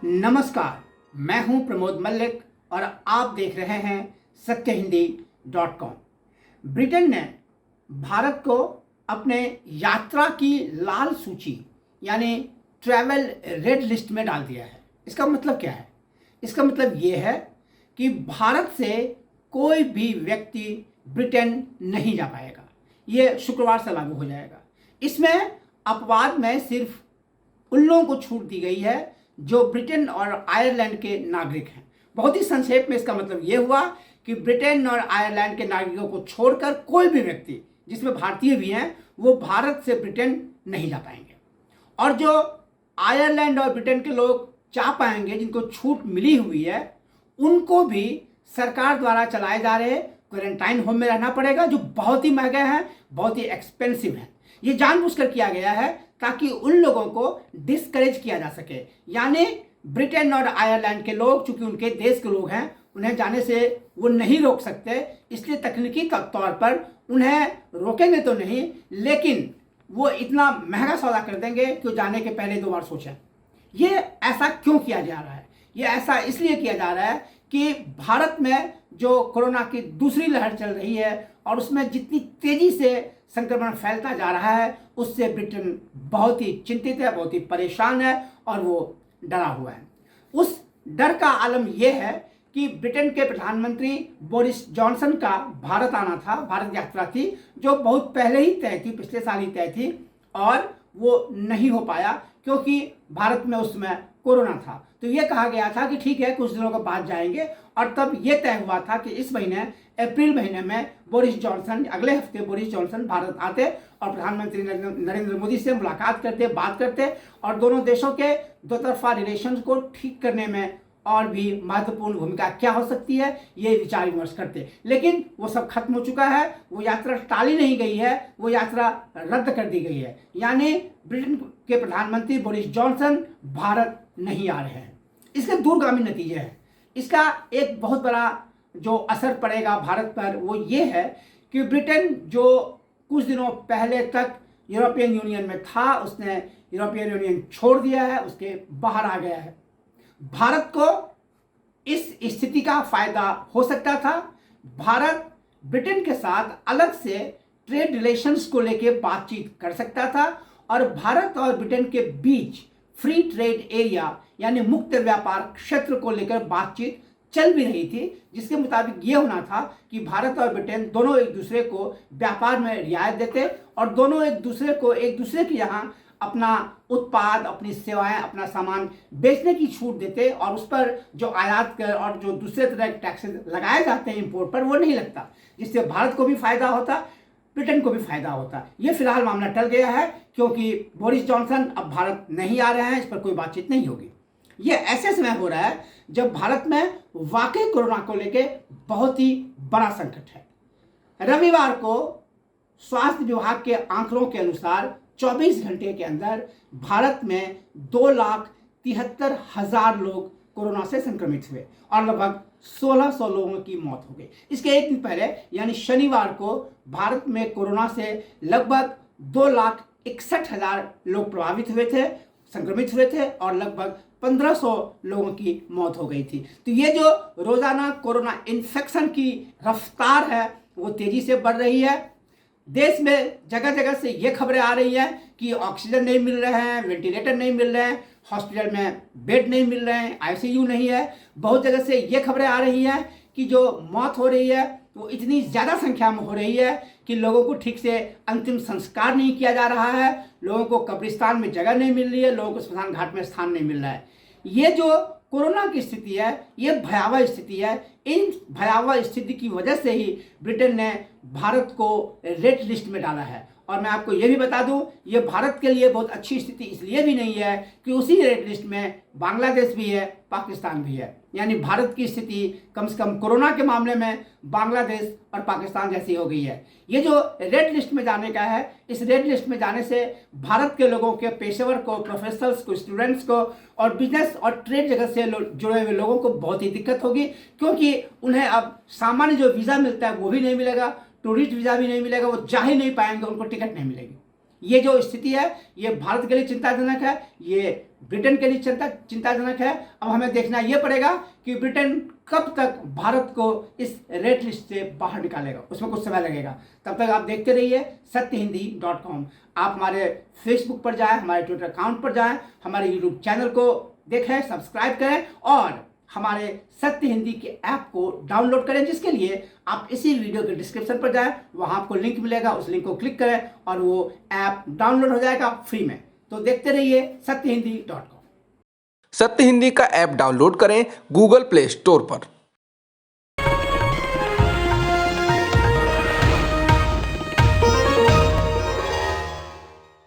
नमस्कार, मैं हूं प्रमोद मल्लिक और आप देख रहे हैं सत्यहिंदी.com। ब्रिटेन ने भारत को अपने यात्रा की लाल सूची यानी ट्रैवल रेड लिस्ट में डाल दिया है। इसका मतलब क्या है? इसका मतलब ये है कि भारत से कोई भी व्यक्ति ब्रिटेन नहीं जा पाएगा। ये शुक्रवार से लागू हो जाएगा। इसमें अपवाद में सिर्फ उन लोगों को छूट दी गई है जो ब्रिटेन और आयरलैंड के नागरिक हैं। बहुत ही संक्षेप में इसका मतलब ये हुआ कि ब्रिटेन और आयरलैंड के नागरिकों को छोड़कर कोई भी व्यक्ति, जिसमें भारतीय भी हैं, वो भारत से ब्रिटेन नहीं जा पाएंगे। और जो आयरलैंड और ब्रिटेन के लोग जा पाएंगे, जिनको छूट मिली हुई है, उनको भी सरकार द्वारा चलाए जा रहे क्वारंटाइन होम में रहना पड़ेगा, जो बहुत ही महंगे हैं, बहुत ही एक्सपेंसिव हैं। ये जानबूझकर किया गया है ताकि उन लोगों को डिस्करेज किया जा सके। यानी ब्रिटेन और आयरलैंड के लोग, चूंकि उनके देश के लोग हैं, उन्हें जाने से वो नहीं रोक सकते, इसलिए तकनीकी तौर पर उन्हें रोकेंगे तो नहीं, लेकिन वो इतना महंगा सौदा कर देंगे कि वो जाने के पहले 2 बार सोचें। ये ऐसा क्यों किया जा रहा है? ये ऐसा इसलिए किया जा रहा है कि भारत में जो कोरोना की दूसरी लहर चल रही है और उसमें जितनी तेजी से संक्रमण फैलता जा रहा है, उससे ब्रिटेन बहुत ही चिंतित है, बहुत ही परेशान है और वो डरा हुआ है। उस डर का आलम यह है कि ब्रिटेन के प्रधानमंत्री बोरिस जॉनसन का भारत आना था, भारत यात्रा थी, जो बहुत पहले ही तय थी, पिछले साल ही तय थी, और वो नहीं हो पाया क्योंकि भारत में उस समय कोरोना था। तो ये कहा गया था कि ठीक है, कुछ दिनों के बाद जाएंगे, और तब ये तय हुआ था कि इस महीने अप्रैल महीने में बोरिस जॉनसन, अगले हफ्ते बोरिस जॉनसन भारत आते और प्रधानमंत्री नरेंद्र मोदी से मुलाकात करते, बात करते और दोनों देशों के दोतरफा रिलेशंस को ठीक करने में और भी महत्वपूर्ण भूमिका क्या हो सकती है, ये विचार विमर्श करते। लेकिन वो सब खत्म हो चुका है। वो यात्रा टाली नहीं गई है, वो यात्रा रद्द कर दी गई है। यानी ब्रिटेन के प्रधानमंत्री बोरिस जॉनसन भारत नहीं आ रहे हैं। इसके दूरगामी नतीजे हैं। इसका एक बहुत बड़ा जो असर पड़ेगा भारत पर, वो ये है कि ब्रिटेन, जो कुछ दिनों पहले तक यूरोपियन यूनियन में था, उसने यूरोपियन यूनियन छोड़ दिया है, उसके बाहर आ गया है। भारत को इस स्थिति का फायदा हो सकता था। भारत ब्रिटेन के साथ अलग से ट्रेड रिलेशंस को लेकर बातचीत कर सकता था और भारत और ब्रिटेन के बीच फ्री ट्रेड एरिया यानी मुक्त व्यापार क्षेत्र को लेकर बातचीत चल भी रही थी, जिसके मुताबिक ये होना था कि भारत और ब्रिटेन दोनों एक दूसरे को व्यापार में रियायत देते और दोनों एक दूसरे के यहाँ अपना उत्पाद, अपनी सेवाएं, अपना सामान बेचने की छूट देते और उस पर जो आयात कर और जो दूसरे तरह के टैक्सेस लगाए जाते हैं इंपोर्ट पर, वो नहीं लगता, जिससे भारत को भी फायदा होता, ब्रिटेन को भी फायदा होता। ये फिलहाल मामला टल गया है क्योंकि बोरिस जॉनसन अब भारत नहीं आ रहे हैं, इस पर कोई बातचीत नहीं होगी। ये ऐसे समय हो रहा है जब भारत में वाकई कोरोना को लेकर बहुत ही बड़ा संकट है। रविवार को स्वास्थ्य विभाग के आंकड़ों के अनुसार 24 घंटे के अंदर भारत में 2,73,000 लोग कोरोना से संक्रमित हुए और लगभग 1,600 लोगों की मौत हो गई। इसके एक दिन पहले यानी शनिवार को भारत में कोरोना से लगभग 2,61,000 लोग प्रभावित हुए थे, संक्रमित हुए थे और लगभग 1,500 लोगों की मौत हो गई थी। तो ये जो रोजाना कोरोना इन्फेक्शन की रफ्तार है, वो तेजी से बढ़ रही है। देश में जगह जगह से ये खबरें आ रही हैं कि ऑक्सीजन नहीं मिल रहे हैं, वेंटिलेटर नहीं मिल रहे हैं, हॉस्पिटल में बेड नहीं मिल रहे हैं, आईसीयू नहीं है। बहुत जगह से ये खबरें आ रही हैं कि जो मौत हो रही है वो इतनी ज़्यादा संख्या में हो रही है कि लोगों को ठीक से अंतिम संस्कार नहीं किया जा रहा है, लोगों को कब्रिस्तान में जगह नहीं मिल रही है, लोगों को स्मशान घाट में स्थान नहीं मिल रहा है। ये जो कोरोना की स्थिति है, ये भयावह स्थिति है। इन भयावह स्थिति की वजह से ही ब्रिटेन ने भारत को रेड लिस्ट में डाला है। और मैं आपको ये भी बता दूं, ये भारत के लिए बहुत अच्छी स्थिति इसलिए भी नहीं है कि उसी रेड लिस्ट में बांग्लादेश भी है, पाकिस्तान भी है। यानी भारत की स्थिति कम से कम कोरोना के मामले में बांग्लादेश और पाकिस्तान जैसी हो गई है। ये जो रेड लिस्ट में जाने का है, इस रेड लिस्ट में जाने से भारत के लोगों के, पेशेवर को, प्रोफेशनल्स को, स्टूडेंट्स को और बिजनेस और ट्रेड जगत से जुड़े हुए लोगों को बहुत ही दिक्कत होगी, क्योंकि उन्हें अब सामान्य जो वीज़ा मिलता है वो भी नहीं मिलेगा, टूरिस्ट वीज़ा भी नहीं मिलेगा, वो जा ही नहीं पाएंगे, उनको टिकट नहीं मिलेगी। ये जो स्थिति है, ये भारत के लिए चिंताजनक है। ये ब्रिटेन के लिए चिंताजनक है। अब हमें देखना यह पड़ेगा कि ब्रिटेन कब तक भारत को इस रेड लिस्ट से बाहर निकालेगा, उसमें कुछ समय लगेगा। तब तक आप देखते रहिए सत्यहिंदी.com। आप हमारे फेसबुक पर जाएं, हमारे ट्विटर अकाउंट पर जाएं, हमारे यूट्यूब चैनल को देखें, सब्सक्राइब करें और हमारे सत्य हिंदी के ऐप को डाउनलोड करें, जिसके लिए आप इसी वीडियो के डिस्क्रिप्शन पर जाएं, वहां आपको लिंक मिलेगा, उस लिंक को क्लिक करें और वो ऐप डाउनलोड हो जाएगा फ्री में। तो देखते रहिए सत्यहिंदी.com। सत्य हिंदी का ऐप डाउनलोड करें गूगल प्ले स्टोर पर।